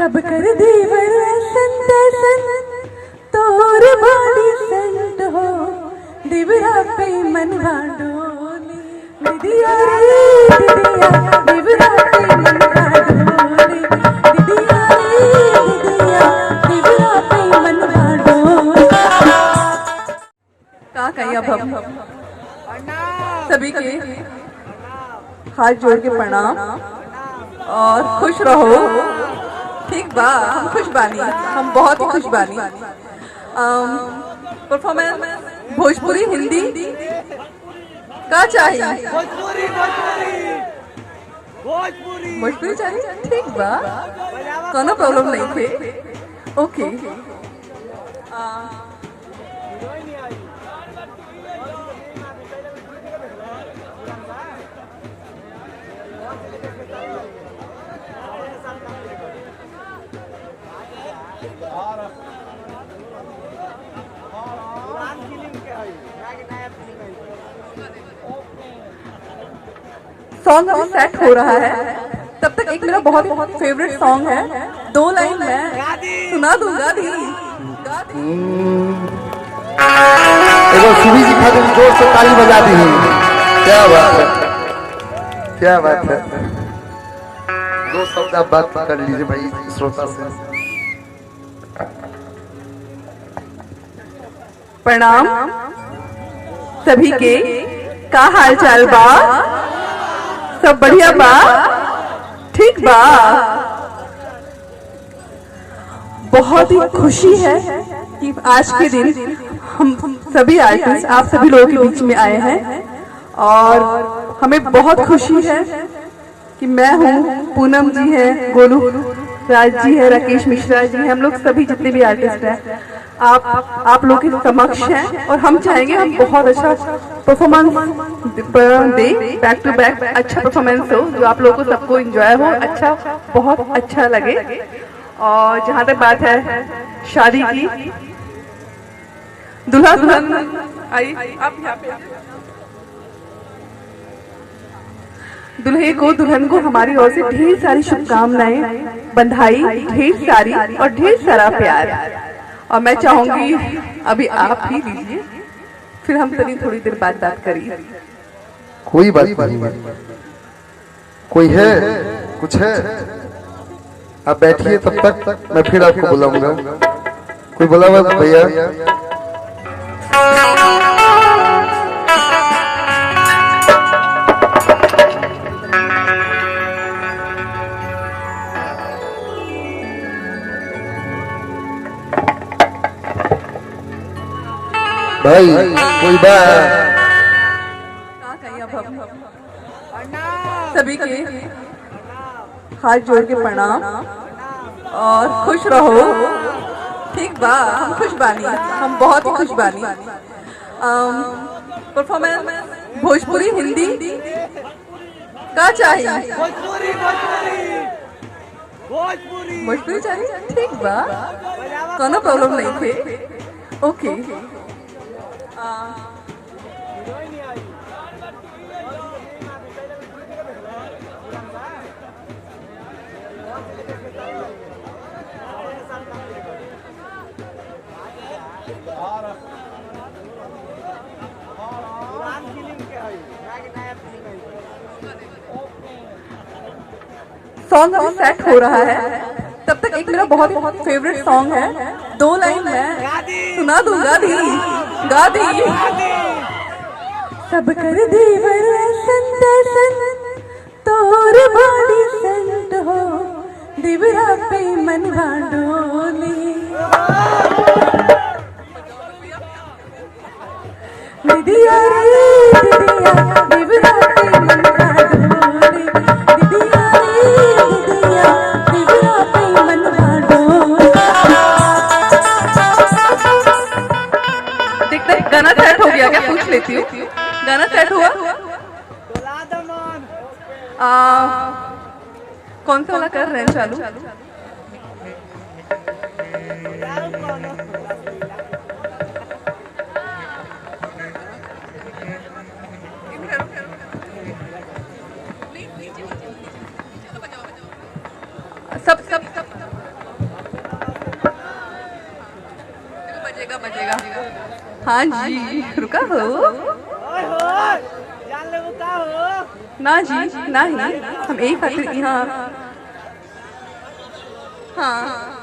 सब कर दीवर संत तोर बॉडी सेंट हो दिवरा पे मनवा डोली दिदिया रे दिदिया दिवरा पे मनवा डोली दिदिया रे दिदिया दिवरा पे मनवा डोली। का कहीं अब हम सभी के हाथ जोड़ के प्रणाम और खुश रहो। ठीक बा, हम खुश बानी, हम बहुत ही खुश बानी। परफॉर्मेंस भोजपुरी हिंदी का चाहिए? भोजपुरी चाहिए, ठीक बा, कोनो प्रॉब्लम नहीं थे। ओके सॉन्ग अभी सेट हो रहा है, तब तक एक मेरा बहुत फेवरेट सॉन्ग है, 2 लाइन मैं सुना दूंगा। सुबी जी खातिर जोर से ताली बजा दी। क्या बात है, क्या बात है। 2 शब्द आप बात कर लीजिए भाई श्रोता से। प्रणाम सभी के, का हाल चाल बा? सब बढ़िया बा, ठीक बा। बहुत ही खुशी है कि आज के दिन हम सभी आर्टिस्ट आप सभी लोगों के बीच में आए हैं और हमें बहुत खुशी है कि मैं हूँ, पूनम जी है, गोलू राज जी है, राकेश मिश्रा जी है, हम लोग सभी जितने भी आर्टिस्ट हैं आप लोग के समक्ष हैं और हम चाहेंगे हम बहुत अच्छा परफॉर्मेंस दे, बैक टू बैक अच्छा परफॉर्मेंस हो जो आप लोगों को सबको एंजॉय हो, अच्छा बहुत अच्छा लगे। और जहाँ तक बात है शादी की, दुल्हा दुल्हन आई आप यहाँ पे, दुल्हे को दुल्हन को हमारी ओर से ढेर सारी शुभकामनाएं, बधाई, ढेर सारी और ढेर सारा प्यार। और मैं चाहूंगी अभी आप ही लीजिए, फिर हम सभी थोड़ी देर बाद बात करिए। कोई बात नहीं, कोई है, कुछ है, आप बैठिए, तब तक मैं फिर आपको बुलाऊंगा। कोई बोला भैया? भाई कोई बात सभी के हाथ जोड़ के प्रणाम और खुश रहो। ठीक बा, हम खुश बानी, हम बहुत ही खुश बानी। परफॉर्मेंस भोजपुरी हिंदी का चाहिए? भोजपुरी चाहिए, ठीक बा, कोनो प्रॉब्लम नहीं थे। ओके सॉन्ग अभी सेट हो रहा है, तब तक एक मेरा बहुत फेवरेट सॉन्ग है, 2 लाइन मैं सुना दूंगा। गा दी। सब कर दीवर संत तोर बॉडी सेंट हो दिवरा पे मनवा डोली दिदिया रे दिदिया दिवरा पे मनवा डोली दिदिया रे दिदिया दिवरा पे मनवा डोली। देखते गाना सेट हो गया क्या? पूछ लेती हूँ, गाना सेट हुआ? कौन सा वाला कर रहे हैं चालू? सब बजेगा बजेगा। हाँ जी, रुका हो ना जी, ना ही हम एक खातिर यहाँ। हाँ